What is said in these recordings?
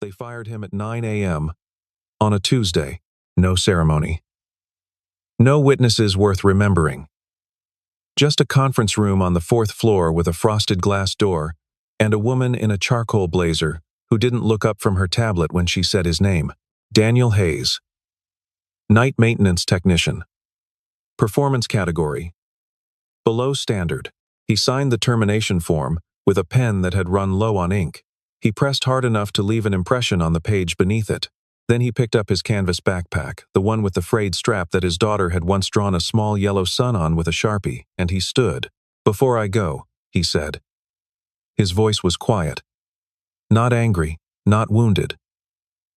They fired him at 9 a.m. on a Tuesday. No ceremony. No witnesses worth remembering. Just a conference room on the fourth floor with a frosted glass door and a woman in a charcoal blazer who didn't look up from her tablet when she said his name. Daniel Hayes. Night maintenance technician. Performance category: below standard. He signed the termination form with a pen that had run low on ink. He pressed hard enough to leave an impression on the page beneath it. Then he picked up his canvas backpack, the one with the frayed strap that his daughter had once drawn a small yellow sun on with a Sharpie, and he stood. "Before I go," he said. His voice was quiet. Not angry, not wounded.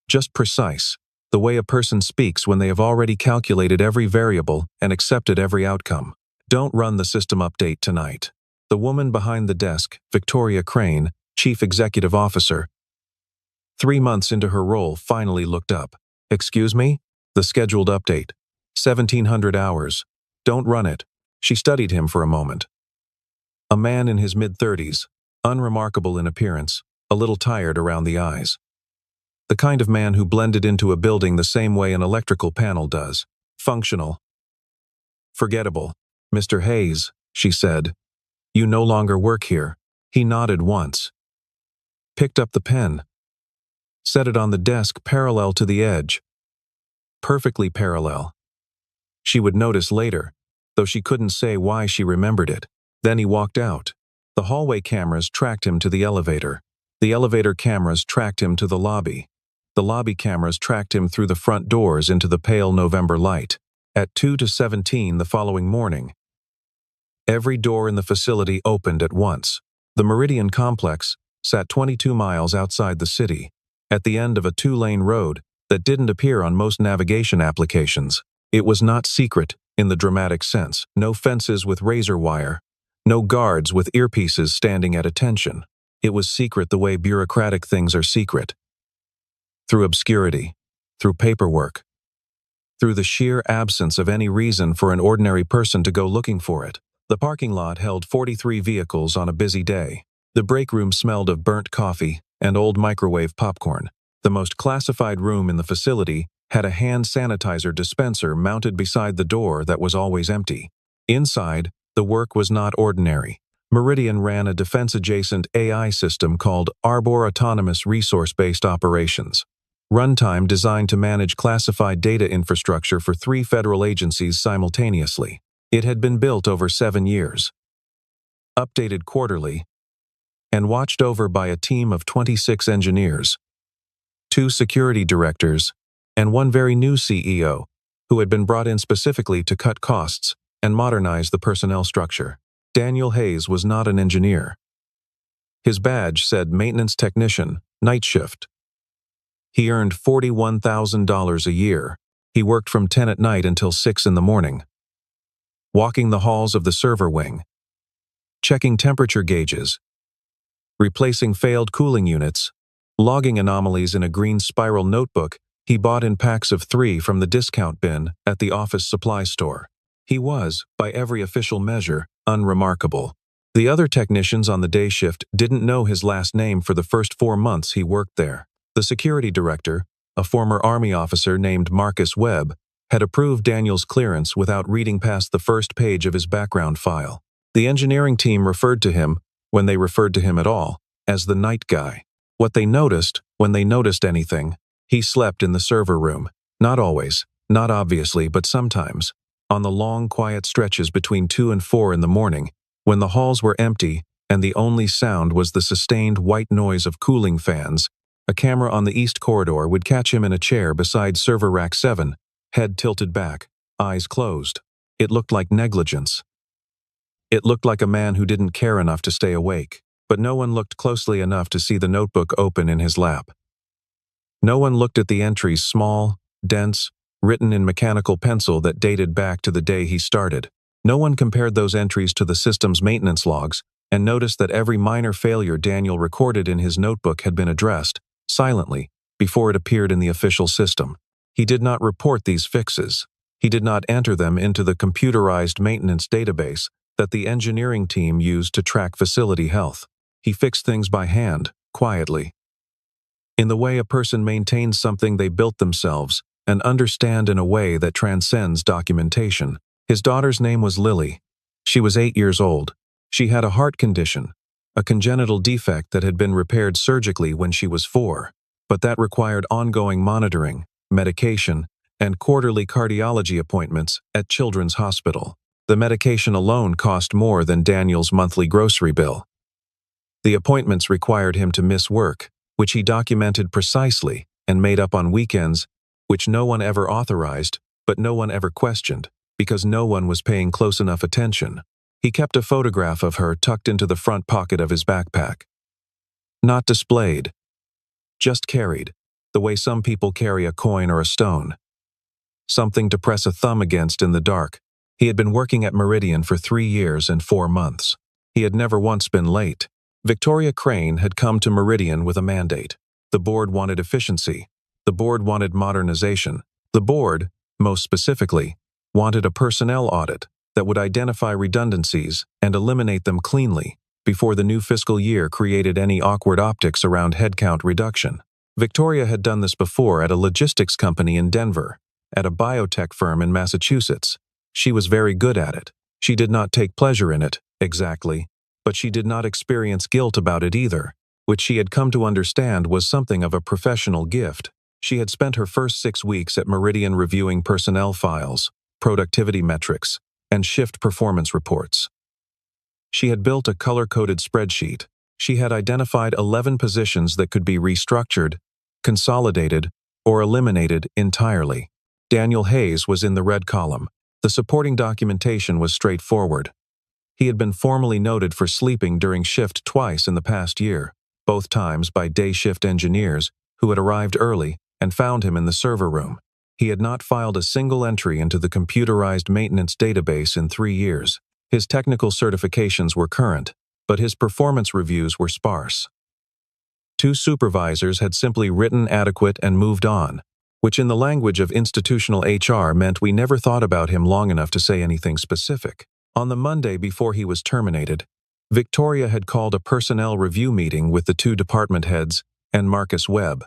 Just precise, the way a person speaks when they have already calculated every variable and accepted every outcome. "Don't run the system update tonight." The woman behind the desk, Victoria Crane, Chief Executive Officer, 3 months into her role, finally looked up. "Excuse me?" "The scheduled update. 1,700 hours. Don't run it." She studied him for a moment. A man in his mid-30s, unremarkable in appearance, a little tired around the eyes. The kind of man who blended into a building the same way an electrical panel does. Functional. "Forgettable. Mr. Hayes," she said, "you no longer work here." He nodded once. Picked up the pen. Set it on the desk parallel to the edge. Perfectly parallel. She would notice later, though she couldn't say why she remembered it. Then he walked out. The hallway cameras tracked him to the elevator. The elevator cameras tracked him to the lobby. The lobby cameras tracked him through the front doors into the pale November light. At 2:17 the following morning, every door in the facility opened at once. The Meridian Complex sat 22 miles outside the city, at the end of a 2-lane road that didn't appear on most navigation applications. It was not secret in the dramatic sense. No fences with razor wire. No guards with earpieces standing at attention. It was secret the way bureaucratic things are secret. Through obscurity, through paperwork, through the sheer absence of any reason for an ordinary person to go looking for it. The parking lot held 43 vehicles on a busy day. The break room smelled of burnt coffee and old microwave popcorn. The most classified room in the facility had a hand sanitizer dispenser mounted beside the door that was always empty. Inside, the work was not ordinary. Meridian ran a defense-adjacent AI system called Arbor Autonomous Resource-Based Operations. Runtime designed to manage classified data infrastructure for 3 federal agencies simultaneously. It had been built over 7 years, updated quarterly, and watched over by a team of 26 engineers, 2 security directors, and 1 very new CEO, who had been brought in specifically to cut costs and modernize the personnel structure. Daniel Hayes was not an engineer. His badge said Maintenance Technician, Night Shift. He earned $41,000 a year. He worked from 10 at night until 6 in the morning. Walking the halls of the server wing, checking temperature gauges, replacing failed cooling units, logging anomalies in a green spiral notebook he bought in packs of 3 from the discount bin at the office supply store. He was, by every official measure, unremarkable. The other technicians on the day shift didn't know his last name for the first 4 months he worked there. The security director, a former Army officer named Marcus Webb, had approved Daniel's clearance without reading past the first page of his background file. The engineering team referred to him, when they referred to him at all, as the night guy. What they noticed, when they noticed anything, he slept in the server room. Not always, not obviously, but sometimes. On the long, quiet stretches between 2 and 4 in the morning, when the halls were empty and the only sound was the sustained white noise of cooling fans, a camera on the east corridor would catch him in a chair beside server rack 7, head tilted back, eyes closed. It looked like negligence. It looked like a man who didn't care enough to stay awake, but no one looked closely enough to see the notebook open in his lap. No one looked at the entries, small, dense, written in mechanical pencil that dated back to the day he started. No one compared those entries to the system's maintenance logs and noticed that every minor failure Daniel recorded in his notebook had been addressed, silently, before it appeared in the official system. He did not report these fixes. He did not enter them into the computerized maintenance database that the engineering team used to track facility health. He fixed things by hand, quietly. in the way a person maintains something they built themselves and understand in a way that transcends documentation. His daughter's name was Lily. She was 8 years old. She had a heart condition, a congenital defect that had been repaired surgically when she was 4, but that required ongoing monitoring, medication, and quarterly cardiology appointments at Children's Hospital. The medication alone cost more than Daniel's monthly grocery bill. The appointments required him to miss work, which he documented precisely and made up on weekends, which no one ever authorized, but no one ever questioned, because no one was paying close enough attention. He kept a photograph of her tucked into the front pocket of his backpack. Not displayed, just carried, the way some people carry a coin or a stone. Something to press a thumb against in the dark. He had been working at Meridian for 3 years and 4 months. He had never once been late. Victoria Crane had come to Meridian with a mandate. The board wanted efficiency. The board wanted modernization. The board, most specifically, wanted a personnel audit that would identify redundancies and eliminate them cleanly before the new fiscal year created any awkward optics around headcount reduction. Victoria had done this before at a logistics company in Denver, at a biotech firm in Massachusetts. She was very good at it. She did not take pleasure in it, exactly, but she did not experience guilt about it either, which she had come to understand was something of a professional gift. She had spent her first 6 weeks at Meridian reviewing personnel files, productivity metrics, and shift performance reports. She had built a color-coded spreadsheet. She had identified 11 positions that could be restructured, consolidated, or eliminated entirely. Daniel Hayes was in the red column. The supporting documentation was straightforward. He had been formally noted for sleeping during shift twice in the past year, both times by day shift engineers who had arrived early and found him in the server room. He had not filed a single entry into the computerized maintenance database in 3 years. His technical certifications were current, but his performance reviews were sparse. 2 supervisors had simply written adequate and moved on, which in the language of institutional HR meant we never thought about him long enough to say anything specific. On the Monday before he was terminated, Victoria had called a personnel review meeting with the 2 department heads and Marcus Webb.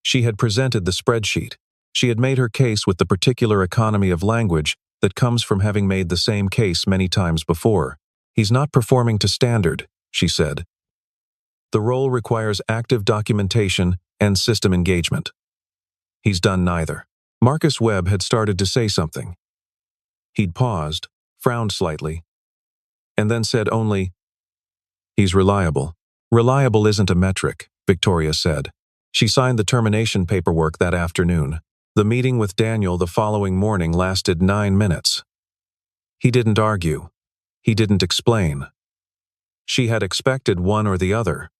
She had presented the spreadsheet. She had made her case with the particular economy of language that comes from having made the same case many times before. He's not performing to standard, she said. The role requires active documentation and system engagement. He's done neither. Marcus Webb had started to say something. He'd paused, frowned slightly, and then said only, "He's reliable." "Reliable isn't a metric," Victoria said. She signed the termination paperwork that afternoon. The meeting with Daniel the following morning lasted 9 minutes. He didn't argue. He didn't explain. She had expected one or the other.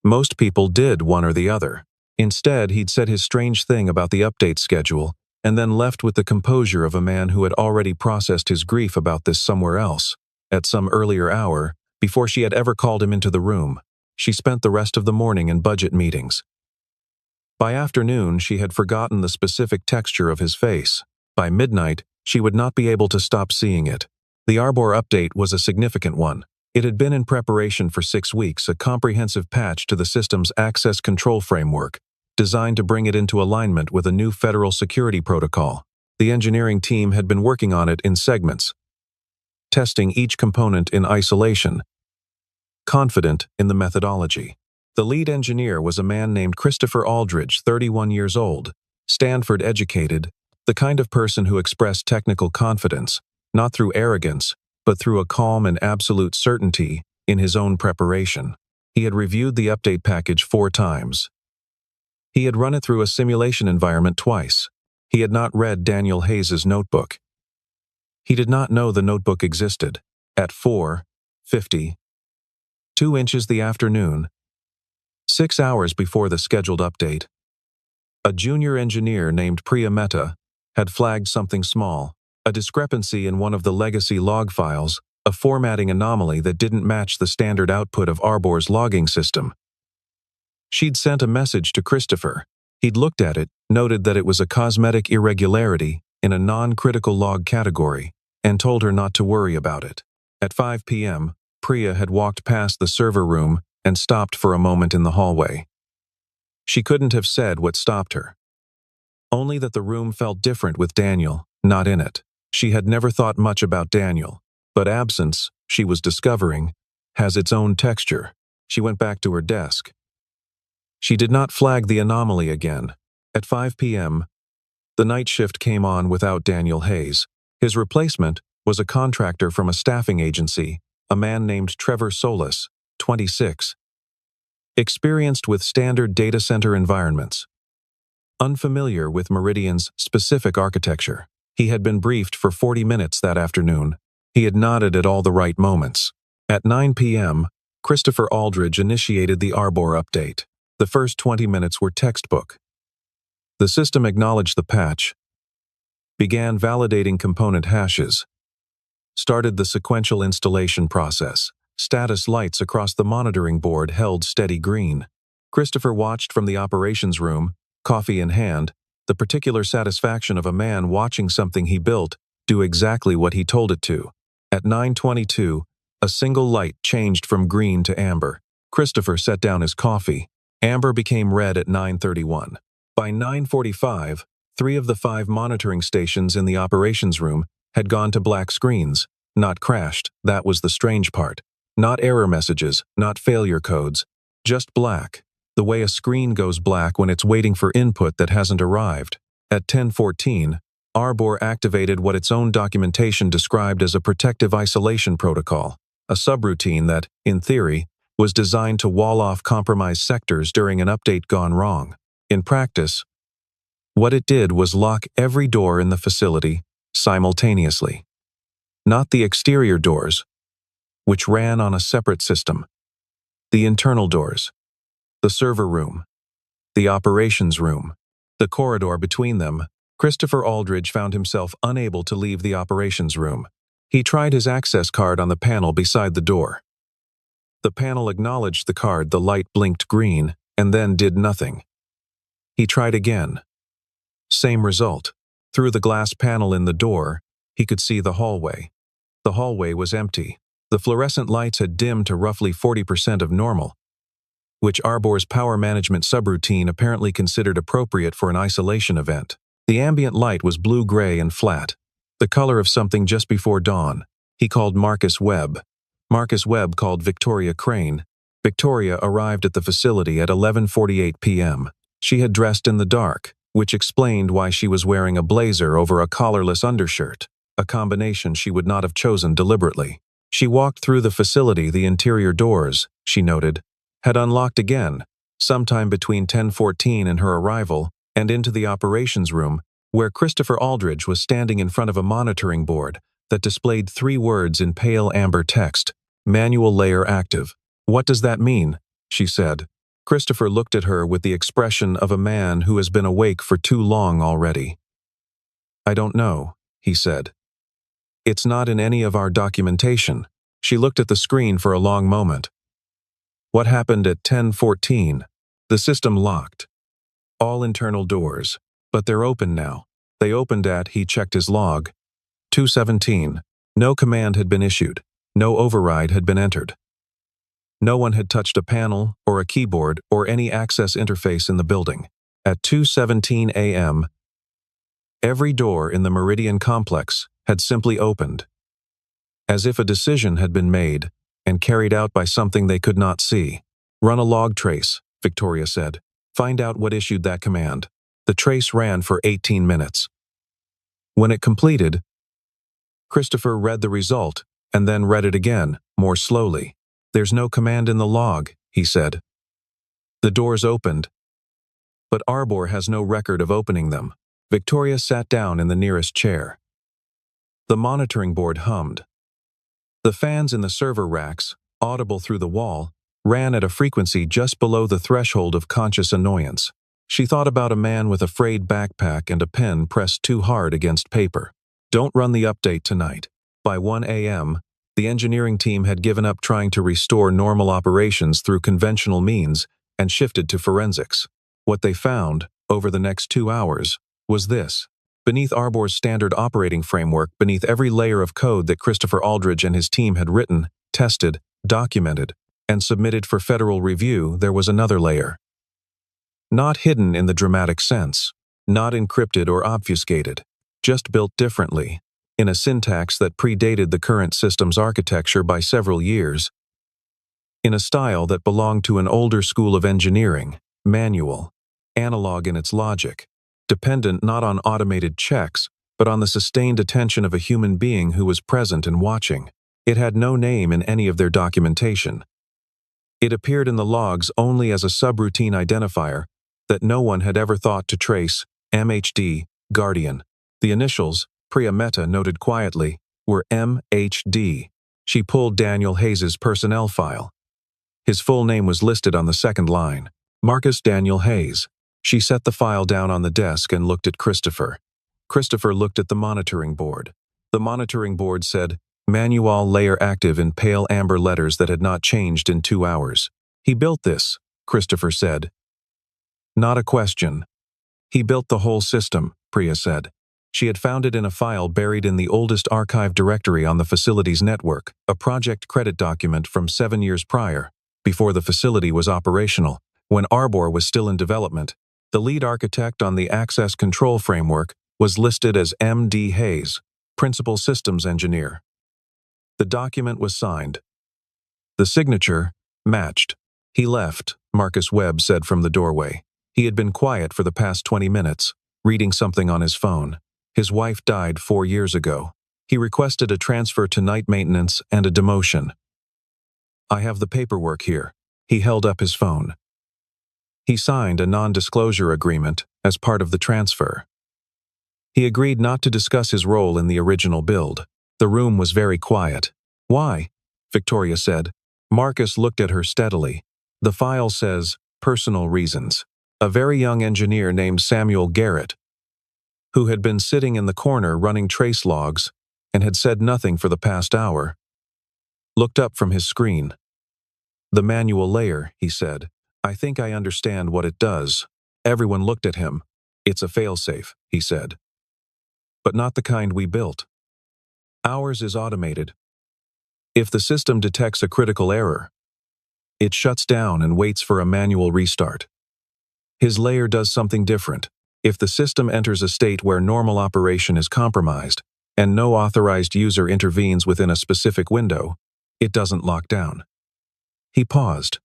Most people did one or the other. Instead, he'd said his strange thing about the update schedule and then left with the composure of a man who had already processed his grief about this somewhere else, at some earlier hour, before she had ever called him into the room. She spent the rest of the morning in budget meetings. By afternoon, she had forgotten the specific texture of his face. By midnight, she would not be able to stop seeing it. The Arbor update was a significant one. It had been in preparation for 6 weeks, a comprehensive patch to the system's access control framework, designed to bring it into alignment with a new federal security protocol. The engineering team had been working on it in segments, testing each component in isolation, confident in the methodology. The lead engineer was a man named Christopher Aldridge, 31 years old, Stanford educated, the kind of person who expressed technical confidence, not through arrogance, but through a calm and absolute certainty in his own preparation. He had reviewed the update package 4 times. He had run it through a simulation environment twice. He had not read Daniel Hayes's notebook. He did not know the notebook existed. At 4:50, 2 inches the afternoon, 6 hours before the scheduled update, a junior engineer named Priya Mehta had flagged something small, a discrepancy in one of the legacy log files, a formatting anomaly that didn't match the standard output of Arbor's logging system. She'd sent a message to Christopher. He'd looked at it, noted that it was a cosmetic irregularity in a non-critical log category, and told her not to worry about it. At 5 p.m., Priya had walked past the server room and stopped for a moment in the hallway. She couldn't have said what stopped her. Only that the room felt different with Daniel, not in it. She had never thought much about Daniel, but absence, she was discovering, has its own texture. She went back to her desk. She did not flag the anomaly again. At 5 p.m., the night shift came on without Daniel Hayes. His replacement was a contractor from a staffing agency, a man named Trevor Solis, 26. Experienced with standard data center environments. Unfamiliar with Meridian's specific architecture. He had been briefed for 40 minutes that afternoon. He had nodded at all the right moments. At 9 p.m., Christopher Aldridge initiated the Arbor update. The first 20 minutes were textbook. The system acknowledged the patch, began validating component hashes, started the sequential installation process. Status lights across the monitoring board held steady green. Christopher watched from the operations room, coffee in hand, the particular satisfaction of a man watching something he built do exactly what he told it to. At 9:22, a single light changed from green to amber. Christopher set down his coffee. Amber became red at 9:31. By 9:45, 3 of the 5 monitoring stations in the operations room had gone to black screens, not crashed. That was the strange part. Not error messages, not failure codes, just black, the way a screen goes black when it's waiting for input that hasn't arrived. At 10:14, Arbor activated what its own documentation described as a protective isolation protocol, a subroutine that, in theory, was designed to wall off compromised sectors during an update gone wrong. In practice, what it did was lock every door in the facility simultaneously. Not the exterior doors, which ran on a separate system. The internal doors, the server room, the operations room, the corridor between them. Christopher Aldridge found himself unable to leave the operations room. He tried his access card on the panel beside the door. The panel acknowledged the card, the light blinked green, and then did nothing. He tried again. Same result. Through the glass panel in the door, he could see the hallway. The hallway was empty. The fluorescent lights had dimmed to roughly 40% of normal, which Arbor's power management subroutine apparently considered appropriate for an isolation event. The ambient light was blue-gray and flat, the color of something just before dawn. He called Marcus Webb. Marcus Webb called Victoria Crane. Victoria arrived at the facility at 11:48 p.m. She had dressed in the dark, which explained why she was wearing a blazer over a collarless undershirt, a combination she would not have chosen deliberately. She walked through the facility. The interior doors, she noted, had unlocked again, sometime between 10:14 and her arrival, and into the operations room, where Christopher Aldridge was standing in front of a monitoring board that displayed 3 words in pale amber text: "Manual layer active." "What does that mean?" she said. Christopher looked at her with the expression of a man who has been awake for too long already. "I don't know," he said. "It's not in any of our documentation." She looked at the screen for a long moment. What happened at 10:14? The system locked. All internal doors. But they're open now. They opened at, he checked his log, 2:17. No command had been issued. No override had been entered. No one had touched a panel or a keyboard or any access interface in the building. At 2:17 a.m., every door in the Meridian complex had simply opened, as if a decision had been made and carried out by something they could not see. "Run a log trace," Victoria said. "Find out what issued that command." The trace ran for 18 minutes. When it completed, Christopher read the result and then read it again, more slowly. "There's no command in the log," he said. "The doors opened, but Arbor has no record of opening them." Victoria sat down in the nearest chair. The monitoring board hummed. The fans in the server racks, audible through the wall, ran at a frequency just below the threshold of conscious annoyance. She thought about a man with a frayed backpack and a pen pressed too hard against paper. Don't run the update tonight. By 1 a.m., the engineering team had given up trying to restore normal operations through conventional means and shifted to forensics. What they found, over the next 2 hours, was this. Beneath Arbor's standard operating framework, beneath every layer of code that Christopher Aldridge and his team had written, tested, documented, and submitted for federal review, there was another layer. Not hidden in the dramatic sense, not encrypted or obfuscated, just built differently, in a syntax that predated the current system's architecture by several years, in a style that belonged to an older school of engineering, manual, analog in its logic, dependent not on automated checks, but on the sustained attention of a human being who was present and watching. It had no name in any of their documentation. It appeared in the logs only as a subroutine identifier that no one had ever thought to trace. MHD, Guardian. The initials, Priya Mehta noted quietly, were MHD. She pulled Daniel Hayes's personnel file. His full name was listed on the second line, Marcus Daniel Hayes. She set the file down on the desk and looked at Christopher. Christopher looked at the monitoring board. The monitoring board said, Manual layer active in pale amber letters that had not changed in 2 hours. He built this, Christopher said. Not a question. He built the whole system, Priya said. She had found it in a file buried in the oldest archive directory on the facility's network, a project credit document from 7 years prior, before the facility was operational, when Arbor was still in development. The lead architect on the access control framework was listed as M.D. Hayes, Principal Systems Engineer. The document was signed. The signature matched. He left, Marcus Webb said from the doorway. He had been quiet for the past 20 minutes, reading something on his phone. His wife died 4 years ago. He requested a transfer to night maintenance and a demotion. I have the paperwork here. He held up his phone. He signed a non-disclosure agreement as part of the transfer. He agreed not to discuss his role in the original build. The room was very quiet. Why? Victoria said. Marcus looked at her steadily. The file says, personal reasons. A very young engineer named Samuel Garrett, who had been sitting in the corner running trace logs and had said nothing for the past hour, looked up from his screen. The manual layer, he said. I think I understand what it does. Everyone looked at him. It's a failsafe, he said. But not the kind we built. Ours is automated. If the system detects a critical error, it shuts down and waits for a manual restart. His layer does something different. If the system enters a state where normal operation is compromised and no authorized user intervenes within a specific window, it doesn't lock down. He paused.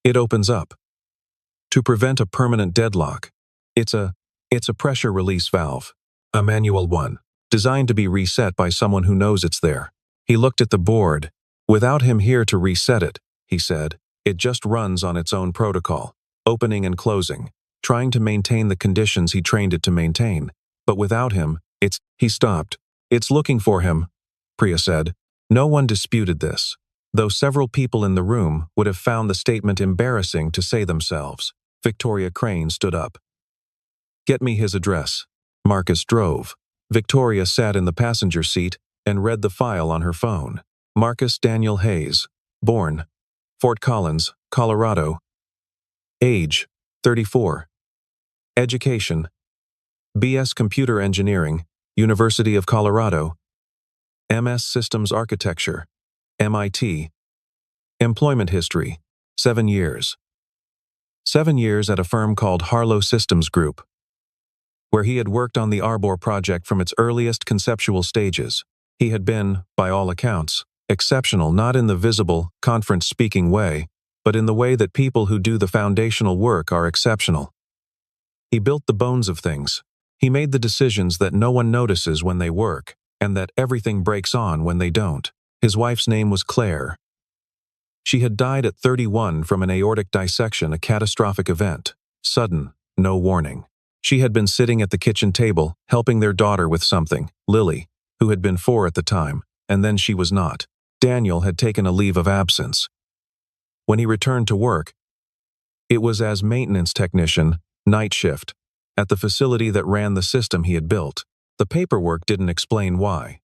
It opens up. To prevent a permanent deadlock, it's a pressure release valve, a manual one, designed to be reset by someone who knows it's there. He looked at the board. Without him here to reset it, he said, it just runs on its own protocol, opening and closing, trying to maintain the conditions he trained it to maintain. But without him, he stopped. It's looking for him, Priya said. No one disputed this, though several people in the room would have found the statement embarrassing to say themselves. Victoria Crane stood up. Get me his address. Marcus drove. Victoria sat in the passenger seat and read the file on her phone. Marcus Daniel Hayes, born, Fort Collins, Colorado. Age, 34. Education, B.S. Computer Engineering, University of Colorado. M.S. Systems Architecture, MIT. Employment history, 7 years. 7 years at a firm called Harlow Systems Group, where he had worked on the Arbor project from its earliest conceptual stages. He had been, by all accounts, exceptional not in the visible, conference-speaking way, but in the way that people who do the foundational work are exceptional. He built the bones of things. He made the decisions that no one notices when they work, and that everything breaks on when they don't. His wife's name was Claire. She had died at 31 from an aortic dissection, a catastrophic event. Sudden, no warning. She had been sitting at the kitchen table, helping their daughter with something, Lily, who had been 4 at the time, and then she was not. Daniel had taken a leave of absence. When he returned to work, it was as maintenance technician, night shift, at the facility that ran the system he had built. The paperwork didn't explain why.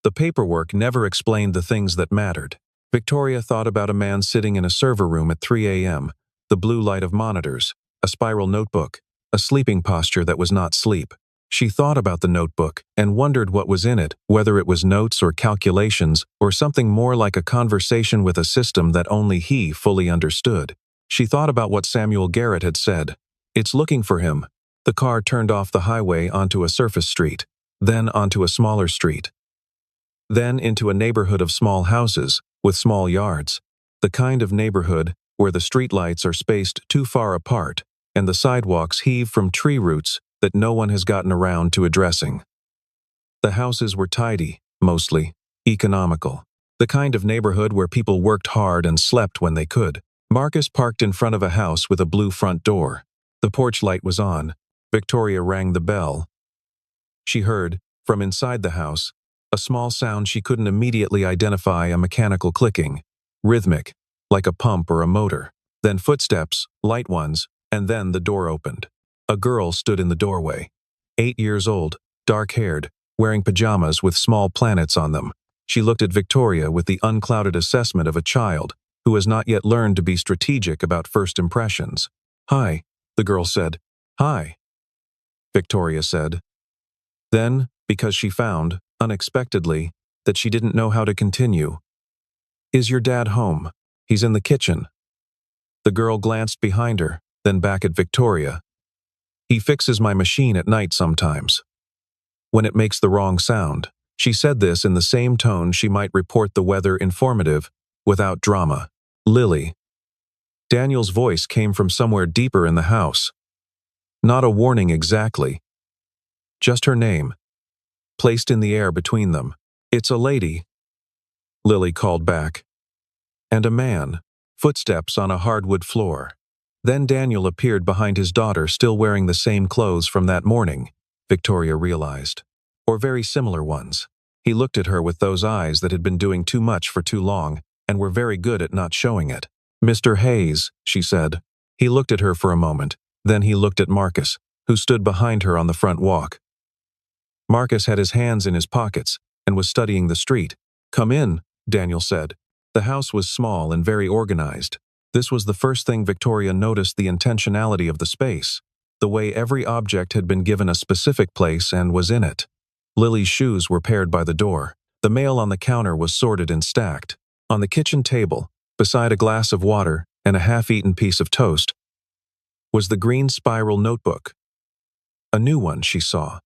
The paperwork never explained the things that mattered. Victoria thought about a man sitting in a server room at 3 a.m., the blue light of monitors, a spiral notebook, a sleeping posture that was not sleep. She thought about the notebook and wondered what was in it, whether it was notes or calculations or something more like a conversation with a system that only he fully understood. She thought about what Samuel Garrett had said. It's looking for him. The car turned off the highway onto a surface street, then onto a smaller street, then into a neighborhood of small houses with small yards, the kind of neighborhood where the streetlights are spaced too far apart and the sidewalks heave from tree roots that no one has gotten around to addressing. The houses were tidy, mostly, economical, the kind of neighborhood where people worked hard and slept when they could. Marcus parked in front of a house with a blue front door. The porch light was on. Victoria rang the bell. She heard, from inside the house, a small sound she couldn't immediately identify, a mechanical clicking, rhythmic, like a pump or a motor. Then footsteps, light ones, and then the door opened. A girl stood in the doorway. 8 years old, dark-haired, wearing pajamas with small planets on them. She looked at Victoria with the unclouded assessment of a child who has not yet learned to be strategic about first impressions. "Hi," the girl said. "Hi," Victoria said. Then, because she found, unexpectedly, that she didn't know how to continue. "Is your dad home? He's in the kitchen." The girl glanced behind her, then back at Victoria. "He fixes my machine at night sometimes. When it makes the wrong sound." She said this in the same tone she might report the weather, informative, without drama. "Lily." Daniel's voice came from somewhere deeper in the house. Not a warning exactly. Just her name, placed in the air between them. "It's a lady," Lily called back. "And a man." Footsteps on a hardwood floor. Then Daniel appeared behind his daughter, still wearing the same clothes from that morning, Victoria realized. Or very similar ones. He looked at her with those eyes that had been doing too much for too long, and were very good at not showing it. "Mr. Hayes," she said. He looked at her for a moment, then he looked at Marcus, who stood behind her on the front walk. Marcus had his hands in his pockets, and was studying the street. "Come in," Daniel said. The house was small and very organized. This was the first thing Victoria noticed, the intentionality of the space, the way every object had been given a specific place and was in it. Lily's shoes were paired by the door. The mail on the counter was sorted and stacked. On the kitchen table, beside a glass of water and a half-eaten piece of toast, was the green spiral notebook. A new one, she saw.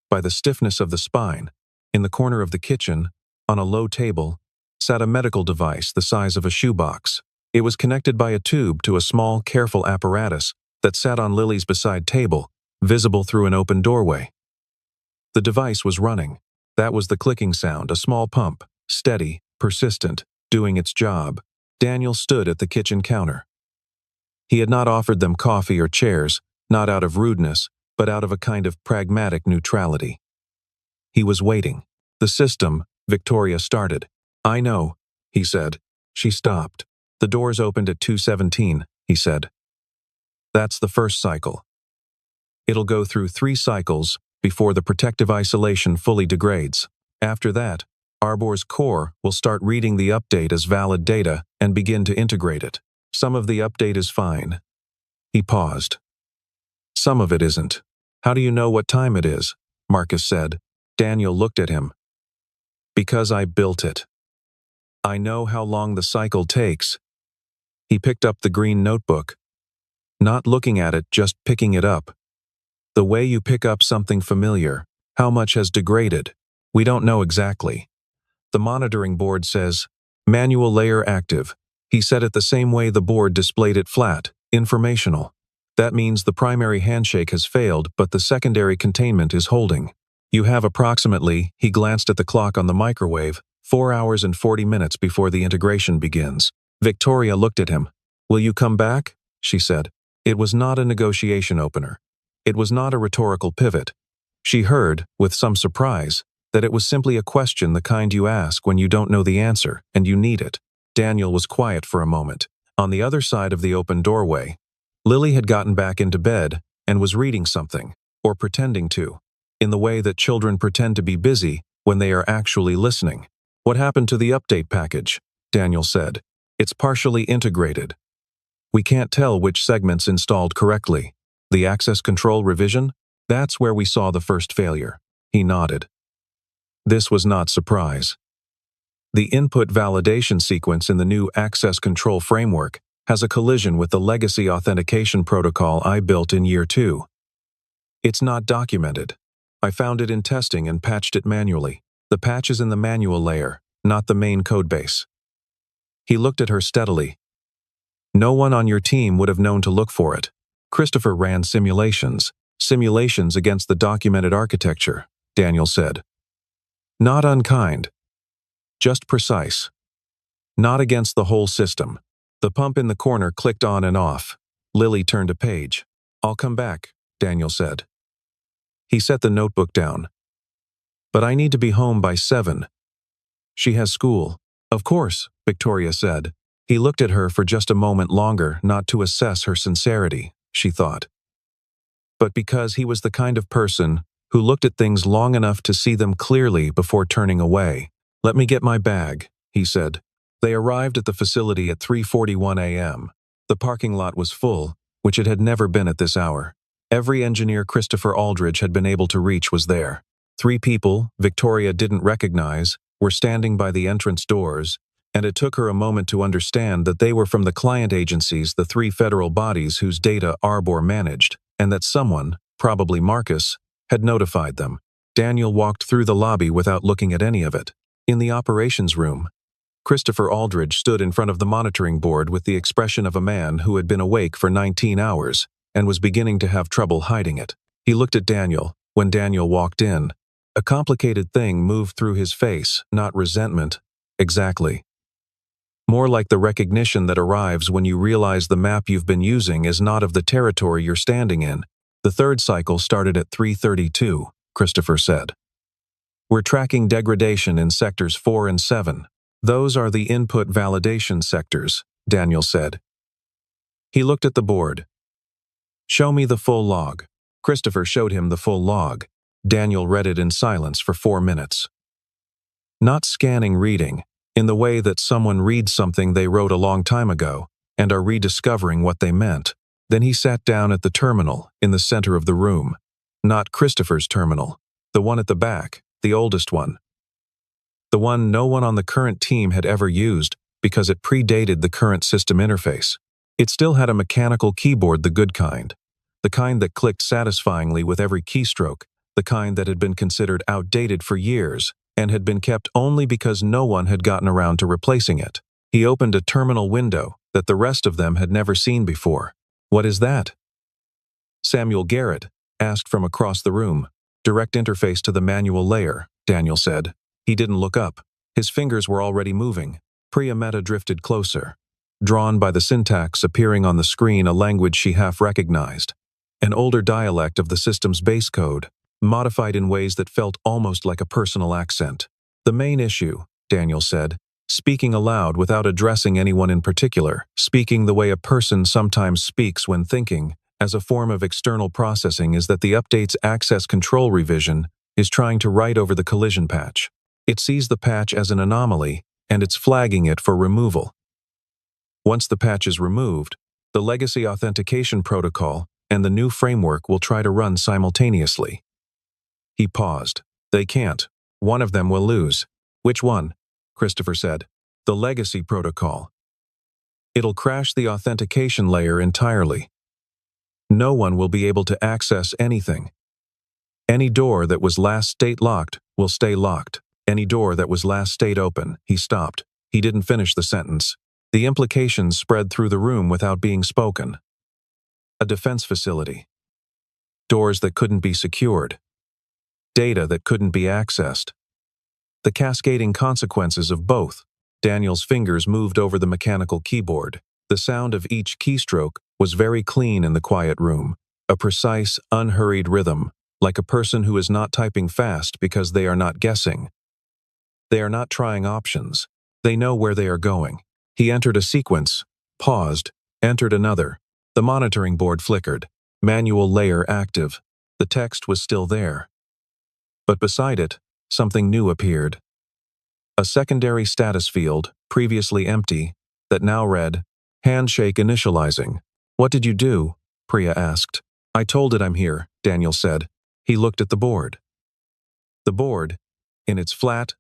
By the stiffness of the spine, in the corner of the kitchen, on a low table, sat a medical device the size of a shoebox. It was connected by a tube to a small, careful apparatus that sat on Lily's beside table, visible through an open doorway. The device was running. That was the clicking sound, a small pump, steady, persistent, doing its job. Daniel stood at the kitchen counter. He had not offered them coffee or chairs, not out of rudeness, but out of a kind of pragmatic neutrality. He was waiting. "The system," Victoria started. "I know," he said. She stopped. "The doors opened at 2:17, he said. "That's the first cycle. It'll go through 3 cycles before the protective isolation fully degrades. After that, Arbor's core will start reading the update as valid data and begin to integrate it. Some of the update is fine." He paused. "Some of it isn't." "How do you know what time it is?" Marcus said. Daniel looked at him. "Because I built it. I know how long the cycle takes." He picked up the green notebook. Not looking at it, just picking it up. "The way you pick up something familiar. How much has degraded? We don't know exactly. The monitoring board says, manual layer active." He said it the same way the board displayed it, flat, informational. "That means the primary handshake has failed, but the secondary containment is holding. You have approximately," he glanced at the clock on the microwave, 4 hours and 40 minutes before the integration begins. Victoria looked at him. "Will you come back?" she said. It was not a negotiation opener. It was not a rhetorical pivot. She heard, with some surprise, that it was simply a question, the kind you ask when you don't know the answer and you need it. Daniel was quiet for a moment. On the other side of the open doorway, Lily had gotten back into bed and was reading something, or pretending to, in the way that children pretend to be busy when they are actually listening. "What happened to the update package?" Daniel said. "It's partially integrated. We can't tell which segments installed correctly. The access control revision? That's where we saw the first failure." He nodded. This was not surprise. The input validation sequence in the new access control framework has a collision with the legacy authentication protocol I built in year 2. It's not documented. I found it in testing and patched it manually. The patch is in the manual layer, not the main codebase. He looked at her steadily. No one on your team would have known to look for it. Christopher ran simulations against the documented architecture, Daniel said. Not unkind. Just precise. Not against the whole system. The pump in the corner clicked on and off. Lily turned a page. I'll come back, Daniel said. He set the notebook down. But I need to be home by 7. She has school. Of course, Victoria said. He looked at her for just a moment longer, not to assess her sincerity, she thought. But because he was the kind of person who looked at things long enough to see them clearly before turning away. Let me get my bag, he said. They arrived at the facility at 3:41 a.m. The parking lot was full, which it had never been at this hour. Every engineer Christopher Aldridge had been able to reach was there. 3 people, Victoria didn't recognize, were standing by the entrance doors, and it took her a moment to understand that they were from the client agencies, the 3 federal bodies whose data Arbor managed, and that someone, probably Marcus, had notified them. Daniel walked through the lobby without looking at any of it. In the operations room, Christopher Aldridge stood in front of the monitoring board with the expression of a man who had been awake for 19 hours and was beginning to have trouble hiding it. He looked at Daniel when Daniel walked in. A complicated thing moved through his face, not resentment, exactly. More like the recognition that arrives when you realize the map you've been using is not of the territory you're standing in. The 3rd cycle started at 3:32, Christopher said. We're tracking degradation in sectors 4 and 7. Those are the input validation sectors, Daniel said. He looked at the board. Show me the full log. Christopher showed him the full log. Daniel read it in silence for 4 minutes. Not scanning reading, in the way that someone reads something they wrote a long time ago and are rediscovering what they meant. Then he sat down at the terminal in the center of the room. Not Christopher's terminal, the one at the back, the oldest one. The one no one on the current team had ever used because it predated the current system interface. It still had a mechanical keyboard, the good kind. The kind that clicked satisfyingly with every keystroke, the kind that had been considered outdated for years and had been kept only because no one had gotten around to replacing it. He opened a terminal window that the rest of them had never seen before. What is that? Samuel Garrett asked from across the room. Direct interface to the manual layer, Daniel said. He didn't look up. His fingers were already moving. Priya Mehta drifted closer. Drawn by the syntax appearing on the screen, a language she half recognized. An older dialect of the system's base code, modified in ways that felt almost like a personal accent. The main issue, Daniel said, speaking aloud without addressing anyone in particular, speaking the way a person sometimes speaks when thinking, as a form of external processing, is that the update's access control revision is trying to write over the collision patch. It sees the patch as an anomaly, and it's flagging it for removal. Once the patch is removed, the legacy authentication protocol and the new framework will try to run simultaneously. He paused. They can't. One of them will lose. Which one? Christopher said. The legacy protocol. It'll crash the authentication layer entirely. No one will be able to access anything. Any door that was last state locked will stay locked. Any door that was last state open. He stopped. He didn't finish the sentence. The implications spread through the room without being spoken. A defense facility. Doors that couldn't be secured. Data that couldn't be accessed. The cascading consequences of both. Daniel's fingers moved over the mechanical keyboard. The sound of each keystroke was very clean in the quiet room. A precise, unhurried rhythm, like a person who is not typing fast because they are not guessing. They are not trying options. They know where they are going. He entered a sequence, paused, entered another. The monitoring board flickered. Manual layer active. The text was still there. But beside it, something new appeared. A secondary status field, previously empty, that now read, Handshake initializing. What did you do? Priya asked. I told it I'm here, Daniel said. He looked at the board. The board, in its flat,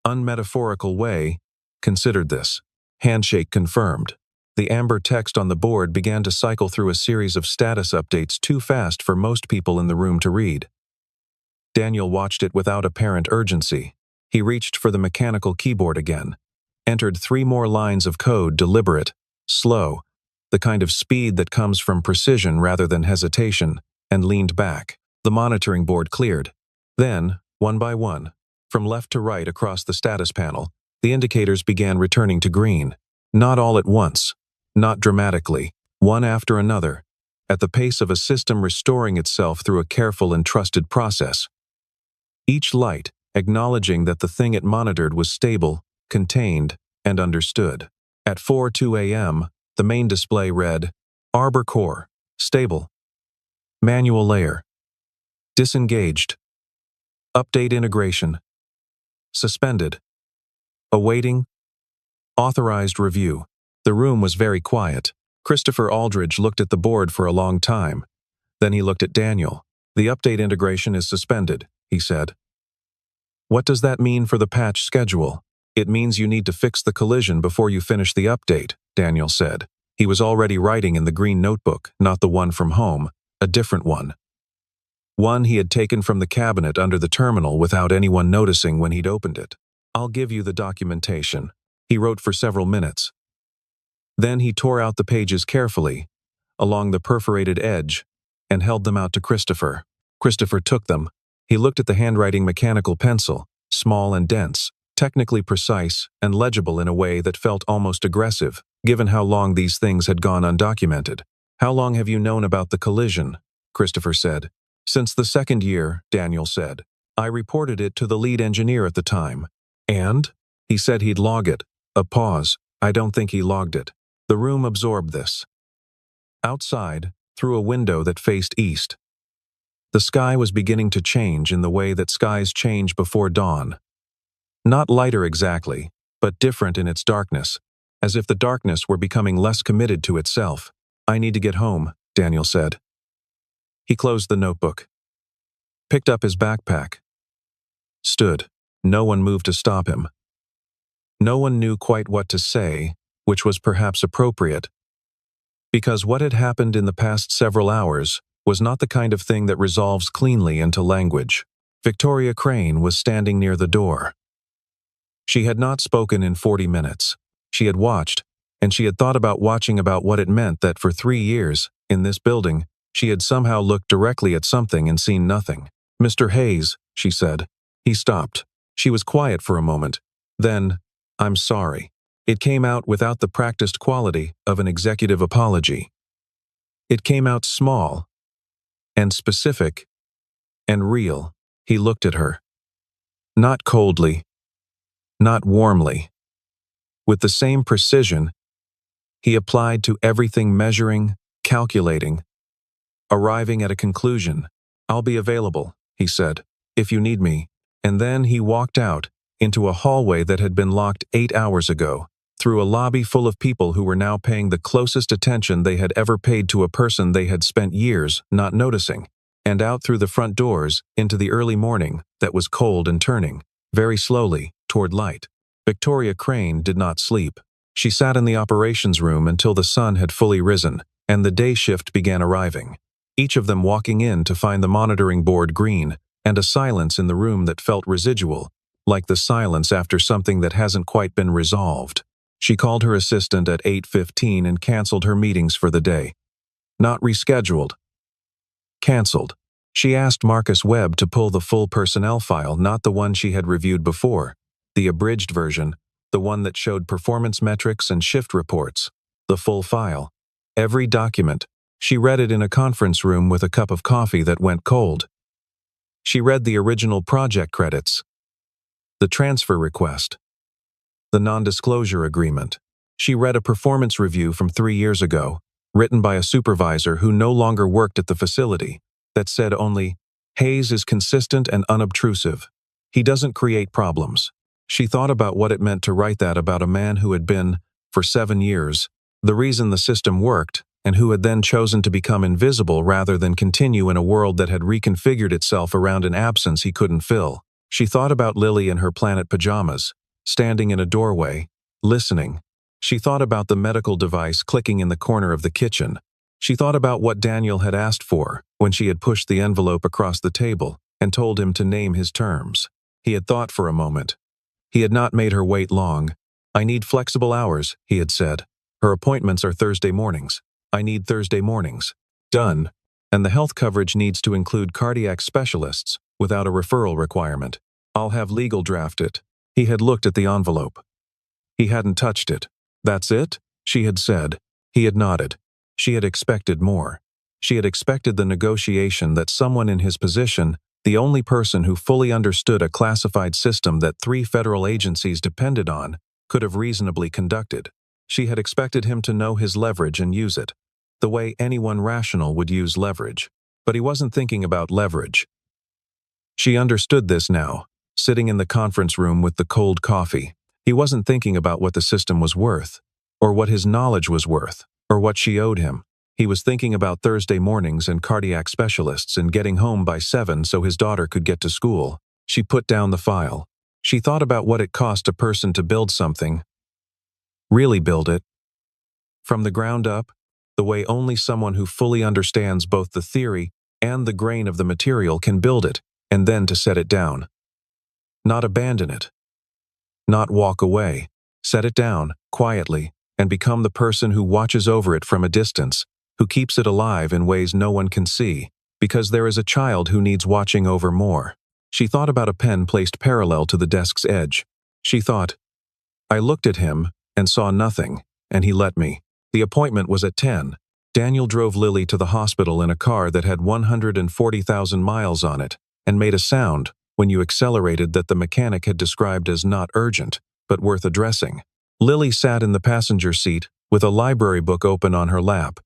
unmetaphorical way, considered this. Handshake confirmed. The amber text on the board began to cycle through a series of status updates too fast for most people in the room to read. Daniel watched it without apparent urgency. He reached for the mechanical keyboard again, entered 3 more lines of code, deliberate, slow, the kind of speed that comes from precision rather than hesitation, and leaned back. The monitoring board cleared. Then, one by one, from left to right across the status panel, the indicators began returning to green. Not all at once, not dramatically, one after another, at the pace of a system restoring itself through a careful and trusted process. Each light acknowledging that the thing it monitored was stable, contained, and understood. At 4:02 a.m., the main display read, Arbor Core, stable. Manual layer. Disengaged. Update integration. Suspended. Awaiting. Authorized review. The room was very quiet. Christopher Aldridge looked at the board for a long time. Then he looked at Daniel. The update integration is suspended, he said. What does that mean for the patch schedule? It means you need to fix the collision before you finish the update, Daniel said. He was already writing in the green notebook, not the one from home, a different one. One he had taken from the cabinet under the terminal without anyone noticing when he'd opened it. I'll give you the documentation. He wrote for several minutes. Then he tore out the pages carefully, along the perforated edge, and held them out to Christopher. Christopher took them. He looked at the handwriting mechanical pencil, small and dense, technically precise and legible in a way that felt almost aggressive, given how long these things had gone undocumented. How long have you known about the collision? Christopher said. Since the 2nd year, Daniel said. I reported it to the lead engineer at the time. And? He said he'd log it. A pause. I don't think he logged it. The room absorbed this. Outside, through a window that faced east, the sky was beginning to change in the way that skies change before dawn. Not lighter exactly, but different in its darkness, as if the darkness were becoming less committed to itself. I need to get home, Daniel said. He closed the notebook, picked up his backpack, stood. No one moved to stop him. No one knew quite what to say, which was perhaps appropriate, because what had happened in the past several hours was not the kind of thing that resolves cleanly into language. Victoria Crane was standing near the door. She had not spoken in 40 minutes. She had watched, and she had thought about watching about what it meant that for 3 years, in this building, she had somehow looked directly at something and seen nothing. Mr. Hayes, she said. He stopped. She was quiet for a moment. Then, I'm sorry. It came out without the practiced quality of an executive apology. It came out small, and specific, and real. He looked at her. Not coldly, not warmly. With the same precision, he applied to everything, measuring, calculating, arriving at a conclusion. I'll be available, he said, if you need me. And then he walked out into a hallway that had been locked 8 hours ago, through a lobby full of people who were now paying the closest attention they had ever paid to a person they had spent years not noticing, and out through the front doors into the early morning that was cold and turning, very slowly, toward light. Victoria Crane did not sleep. She sat in the operations room until the sun had fully risen, and the day shift began arriving, each of them walking in to find the monitoring board green, and a silence in the room that felt residual, like the silence after something that hasn't quite been resolved. She called her assistant at 8:15 and canceled her meetings for the day. Not rescheduled. Canceled. She asked Marcus Webb to pull the full personnel file, not the one she had reviewed before, the abridged version, the one that showed performance metrics and shift reports, the full file. Every document. She read it in a conference room with a cup of coffee that went cold. She read the original project credits, the transfer request, the non-disclosure agreement. She read a performance review from 3 years ago, written by a supervisor who no longer worked at the facility, that said only, Hayes is consistent and unobtrusive. He doesn't create problems. She thought about what it meant to write that about a man who had been, for 7 years, the reason the system worked, and who had then chosen to become invisible rather than continue in a world that had reconfigured itself around an absence he couldn't fill. She thought about Lily in her planet pajamas, standing in a doorway, listening. She thought about the medical device clicking in the corner of the kitchen. She thought about what Daniel had asked for when she had pushed the envelope across the table and told him to name his terms. He had thought for a moment. He had not made her wait long. "I need flexible hours," he had said. "Her appointments are Thursday mornings. I need Thursday mornings." Done. And the health coverage needs to include cardiac specialists without a referral requirement. "I'll have legal draft it." He had looked at the envelope. He hadn't touched it. "That's it?" she had said. He had nodded. She had expected more. She had expected the negotiation that someone in his position, the only person who fully understood a classified system that 3 federal agencies depended on, could have reasonably conducted. She had expected him to know his leverage and use it, the way anyone rational would use leverage. But he wasn't thinking about leverage. She understood this now, sitting in the conference room with the cold coffee. He wasn't thinking about what the system was worth, or what his knowledge was worth, or what she owed him. He was thinking about Thursday mornings and cardiac specialists and getting home by 7 so his daughter could get to school. She put down the file. She thought about what it cost a person to build something. Really build it. From the ground up, the way only someone who fully understands both the theory and the grain of the material can build it, and then to set it down. Not abandon it. Not walk away. Set it down, quietly, and become the person who watches over it from a distance, who keeps it alive in ways no one can see, because there is a child who needs watching over more. She thought about a pen placed parallel to the desk's edge. She thought, "I looked at him and saw nothing, and he let me." The appointment was at 10. Daniel drove Lily to the hospital in a car that had 140,000 miles on it, and made a sound when you accelerated that the mechanic had described as not urgent, but worth addressing. Lily sat in the passenger seat with a library book open on her lap,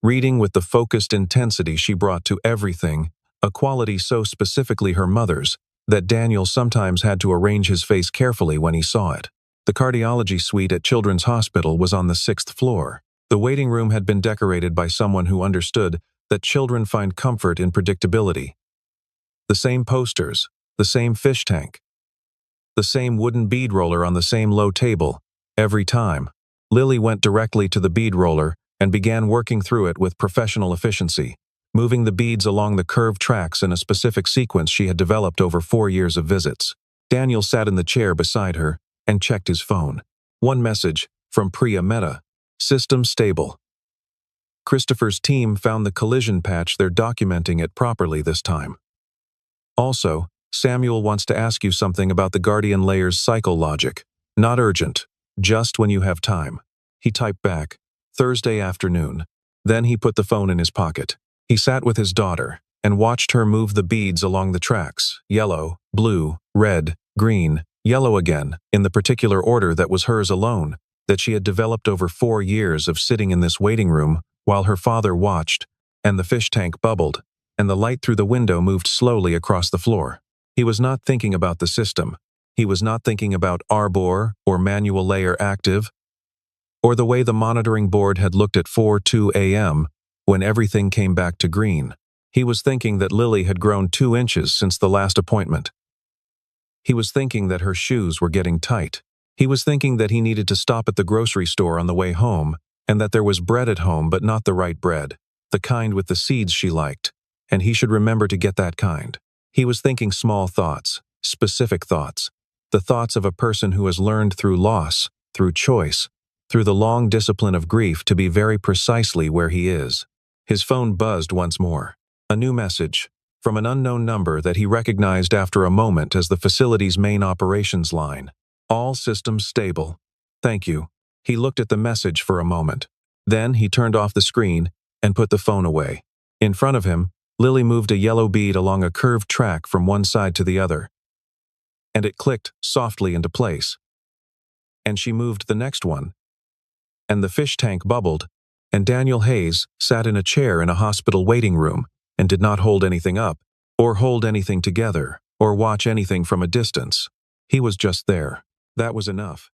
reading with the focused intensity she brought to everything, a quality so specifically her mother's that Daniel sometimes had to arrange his face carefully when he saw it. The cardiology suite at Children's Hospital was on the 6th floor. The waiting room had been decorated by someone who understood that children find comfort in predictability. The same posters, the same fish tank, the same wooden bead roller on the same low table, every time. Lily went directly to the bead roller and began working through it with professional efficiency, moving the beads along the curved tracks in a specific sequence she had developed over 4 years of visits. Daniel sat in the chair beside her and checked his phone. One message from Priya Mehta. "System stable." Christopher's team found the collision patch. They're documenting it properly this time. Also, Samuel wants to ask you something about the Guardian layer's cycle logic. Not urgent, just when you have time. He typed back, "Thursday afternoon." Then he put the phone in his pocket. He sat with his daughter and watched her move the beads along the tracks, yellow, blue, red, green, yellow again, in the particular order that was hers alone, that she had developed over 4 years of sitting in this waiting room while her father watched, and the fish tank bubbled, and the light through the window moved slowly across the floor. He was not thinking about the system. He was not thinking about Arbor or manual layer active, or the way the monitoring board had looked at 4:02 a.m. when everything came back to green. He was thinking that Lily had grown 2 inches since the last appointment. He was thinking that her shoes were getting tight. He was thinking that he needed to stop at the grocery store on the way home, and that there was bread at home but not the right bread, the kind with the seeds she liked, and he should remember to get that kind. He was thinking small thoughts, specific thoughts, the thoughts of a person who has learned through loss, through choice, through the long discipline of grief to be very precisely where he is. His phone buzzed once more. A new message, from an unknown number that he recognized after a moment as the facility's main operations line. "All systems stable. Thank you." He looked at the message for a moment. Then he turned off the screen and put the phone away. In front of him, Lily moved a yellow bead along a curved track from one side to the other, and it clicked softly into place. And she moved the next one, and the fish tank bubbled, and Daniel Hayes sat in a chair in a hospital waiting room and did not hold anything up, or hold anything together, or watch anything from a distance. He was just there. That was enough.